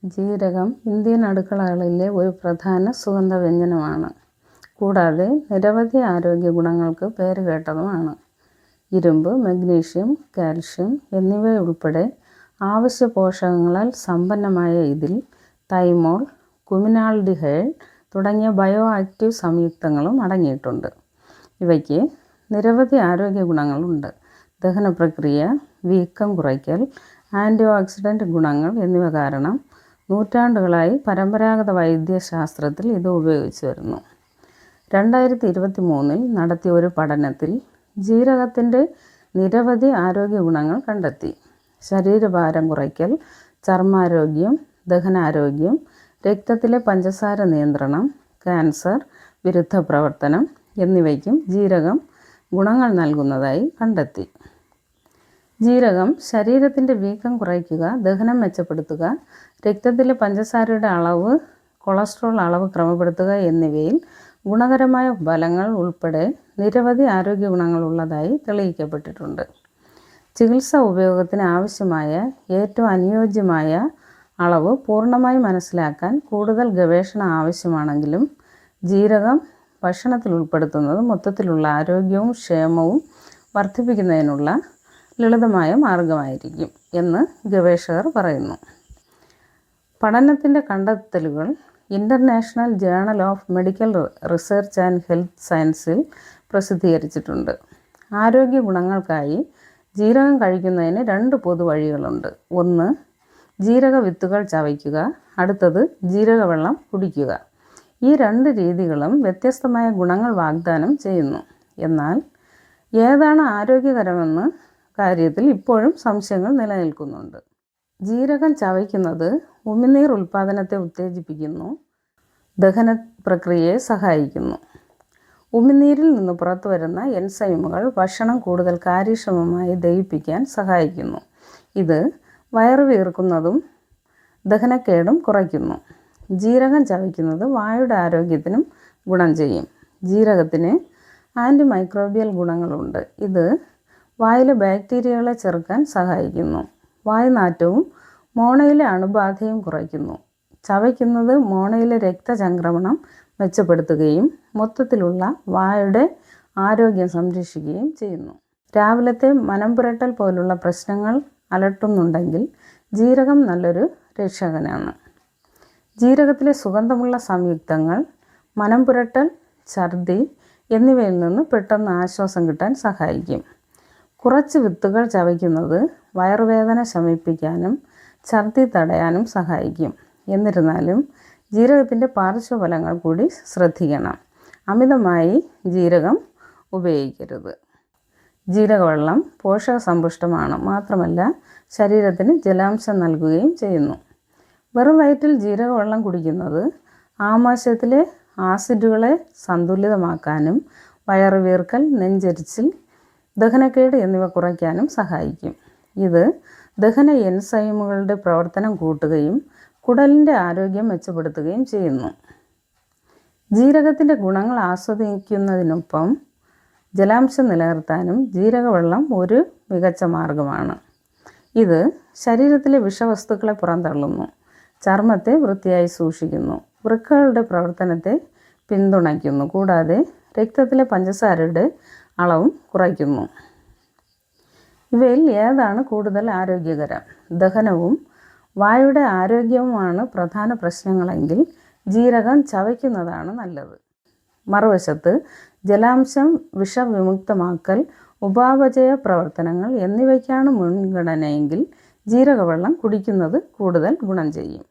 ജീരകം ഇന്ത്യൻ അടുക്കളകളിലെ ഒരു പ്രധാന സുഗന്ധവ്യഞ്ജനമാണ്. കൂടാതെ നിരവധി ആരോഗ്യ ഗുണങ്ങൾക്ക് പേരുകേട്ടതുമാണ്. ഇരുമ്പ്, മഗ്നീഷ്യം, കാൽഷ്യം എന്നിവയുൾപ്പെടെ അവശ്യ പോഷകങ്ങളാൽ സമ്പന്നമായ ഇതിൽ തൈമോൾ, കുമിനാൾഡിഹൈഡ് തുടങ്ങിയ ബയോ ആക്റ്റീവ് സംയുക്തങ്ങളും അടങ്ങിയിട്ടുണ്ട്. ഇവയ്ക്ക് നിരവധി ആരോഗ്യ ഗുണങ്ങളുണ്ട്. ദഹനപ്രക്രിയ, വീക്കം കുറയ്ക്കൽ, ആൻറ്റി ഓക്സിഡൻ്റ് ഗുണങ്ങൾ എന്നിവ കാരണം നൂറ്റാണ്ടുകളായി പരമ്പരാഗത വൈദ്യശാസ്ത്രത്തിൽ ഇത് ഉപയോഗിച്ചു വരുന്നു. 2023 നടത്തിയ ഒരു പഠനത്തിൽ ജീരകത്തിൻ്റെ നിരവധി ആരോഗ്യ ഗുണങ്ങൾ കണ്ടെത്തി. ശരീരഭാരം കുറയ്ക്കൽ, ചർമ്മാരോഗ്യം, ദഹനാരോഗ്യം, രക്തത്തിലെ പഞ്ചസാര നിയന്ത്രണം, ക്യാൻസർ വിരുദ്ധ പ്രവർത്തനം എന്നിവയ്ക്കും ജീരകം ഗുണങ്ങൾ നൽകുന്നതായി കണ്ടെത്തി. ജീരകം ശരീരത്തിൻ്റെ വീക്കം കുറയ്ക്കുക, ദഹനം മെച്ചപ്പെടുത്തുക, രക്തത്തിലെ പഞ്ചസാരയുടെ അളവ്, കൊളസ്ട്രോൾ അളവ് ക്രമപ്പെടുത്തുക എന്നിവയിൽ ഗുണകരമായ ഫലങ്ങൾ ഉൾപ്പെടെ നിരവധി ആരോഗ്യ ഗുണങ്ങളുള്ളതായി തെളിയിക്കപ്പെട്ടിട്ടുണ്ട്. ചികിത്സാ ഉപയോഗത്തിന് ആവശ്യമായ ഏറ്റവും അനുയോജ്യമായ അളവ് പൂർണ്ണമായി മനസ്സിലാക്കാൻ കൂടുതൽ ഗവേഷണം ആവശ്യമാണെങ്കിലും ജീരകം ഭക്ഷണത്തിൽ ഉൾപ്പെടുത്തുന്നത് മൊത്തത്തിലുള്ള ആരോഗ്യവും ക്ഷേമവും വർദ്ധിപ്പിക്കുന്നതിനുള്ള ലളിതമായ മാർഗമായിരിക്കും എന്ന് ഗവേഷകർ പറയുന്നു. പഠനത്തിൻ്റെ കണ്ടെത്തലുകൾ international journal of medical research and health സയൻസിൽ പ്രസിദ്ധീകരിച്ചിട്ടുണ്ട്. ആരോഗ്യ ഗുണങ്ങൾക്കായി ജീരകം കഴിക്കുന്നതിന് 2 പൊതുവഴികളുണ്ട്. ഒന്ന്, ജീരക വിത്തുകൾ ചവയ്ക്കുക. അടുത്തത് ജീരകവെള്ളം കുടിക്കുക. ഈ 2 രീതികളും വ്യത്യസ്തമായ ഗുണങ്ങൾ വാഗ്ദാനം ചെയ്യുന്നു. എന്നാൽ ഏതാണ് ആരോഗ്യകരമെന്ന കാര്യത്തിൽ ഇപ്പോഴും സംശയങ്ങൾ നിലനിൽക്കുന്നുണ്ട്. ജീരകം ചവയ്ക്കുന്നത് ഉമിനീർ ഉൽപ്പാദനത്തെ ഉത്തേജിപ്പിക്കുന്നു, ദഹന പ്രക്രിയയെ സഹായിക്കുന്നു. ഉമിനീരിൽ നിന്ന് പുറത്തു വരുന്ന എൻസൈമുകൾ ഭക്ഷണം കൂടുതൽ കാര്യക്ഷമമായി ദഹിപ്പിക്കാൻ സഹായിക്കുന്നു. ഇത് വയറ് വീർക്കുന്നതും ദഹനക്കേടും കുറയ്ക്കുന്നു. ജീരകം ചവയ്ക്കുന്നത് വായുടെ ആരോഗ്യത്തിനും ഗുണം ചെയ്യും. ജീരകത്തിന് ആൻറ്റി മൈക്രോബിയൽ ഗുണങ്ങളുണ്ട്. ഇത് വായിലെ ബാക്ടീരിയകളെ ചെറുക്കാൻ സഹായിക്കുന്നു. വായ്നാറ്റവും മോണയിലെ അണുബാധയും കുറയ്ക്കുന്നു. ചവയ്ക്കുന്നത് മോണയിലെ രക്തചംക്രമണം മെച്ചപ്പെടുത്തുകയും മൊത്തത്തിലുള്ള വായുടെ ആരോഗ്യം സംരക്ഷിക്കുകയും ചെയ്യുന്നു. രാവിലത്തെ മനം പുരട്ടൽ പോലുള്ള പ്രശ്നങ്ങൾ അലട്ടുന്നുണ്ടെങ്കിൽ ജീരകം നല്ലൊരു രക്ഷകനാണ്. ജീരകത്തിലെ സുഗന്ധമുള്ള സംയുക്തങ്ങൾ മനം പുരട്ടൽ, ഛർദി എന്നിവയിൽ നിന്ന് പെട്ടെന്ന് ആശ്വാസം കിട്ടാൻ സഹായിക്കും. കുറച്ച് വിത്തുകൾ ചവയ്ക്കുന്നത് വയറുവേദന ശമിപ്പിക്കാനും ഛർദി തടയാനും സഹായിക്കും. എന്നിരുന്നാലും ജീരകത്തിൻ്റെ പാർശ്വഫലങ്ങൾ കൂടി ശ്രദ്ധിക്കണം. അമിതമായി ജീരകം ഉപയോഗിക്കരുത്. ജീരകവെള്ളം പോഷകസമ്പുഷ്ടമാണ്. മാത്രമല്ല ശരീരത്തിന് ജലാംശം നൽകുകയും ചെയ്യുന്നു. വെറും വയറ്റിൽ ജീരകവെള്ളം കുടിക്കുന്നത് ആമാശയത്തിലെ ആസിഡുകളെ സന്തുലിതമാക്കാനും വയറുവീർക്കൽ, നെഞ്ചെരിച്ചിൽ, ദഹനക്കേട് എന്നിവ കുറയ്ക്കാനും സഹായിക്കും. ഇത് ദഹന എൻസൈമുകളുടെ പ്രവർത്തനം കൂട്ടുകയും കുടലിൻ്റെ ആരോഗ്യം മെച്ചപ്പെടുത്തുകയും ചെയ്യുന്നു. ജീരകത്തിൻ്റെ ഗുണങ്ങൾ ആസ്വദിക്കുന്നതിനൊപ്പം ജലാംശം നിലനിർത്താനും ജീരകവെള്ളം ഒരു മികച്ച മാർഗമാണ്. ഇത് ശരീരത്തിലെ വിഷവസ്തുക്കളെ പുറന്തള്ളുന്നു, ചർമ്മത്തെ വൃത്തിയായി സൂക്ഷിക്കുന്നു, വൃക്കകളുടെ പ്രവർത്തനത്തെ പിന്തുണയ്ക്കുന്നു, കൂടാതെ രക്തത്തിലെ പഞ്ചസാരയുടെ അളവും കുറയ്ക്കുന്നു. ഇവയിൽ ഏതാണ് കൂടുതൽ ആരോഗ്യകരം? ദഹനവും വായുടെ ആരോഗ്യവുമാണ് പ്രധാന പ്രശ്നങ്ങളെങ്കിൽ ജീരകം ചവയ്ക്കുന്നതാണ് നല്ലത്. മറുവശത്ത് ജലാംശം, വിഷവിമുക്തമാക്കൽ, ഉപാപചയ പ്രവർത്തനങ്ങൾ എന്നിവയ്ക്കാണ് മുൻഗണനയെങ്കിൽ ജീരകവെള്ളം കുടിക്കുന്നത് കൂടുതൽ ഗുണം ചെയ്യും.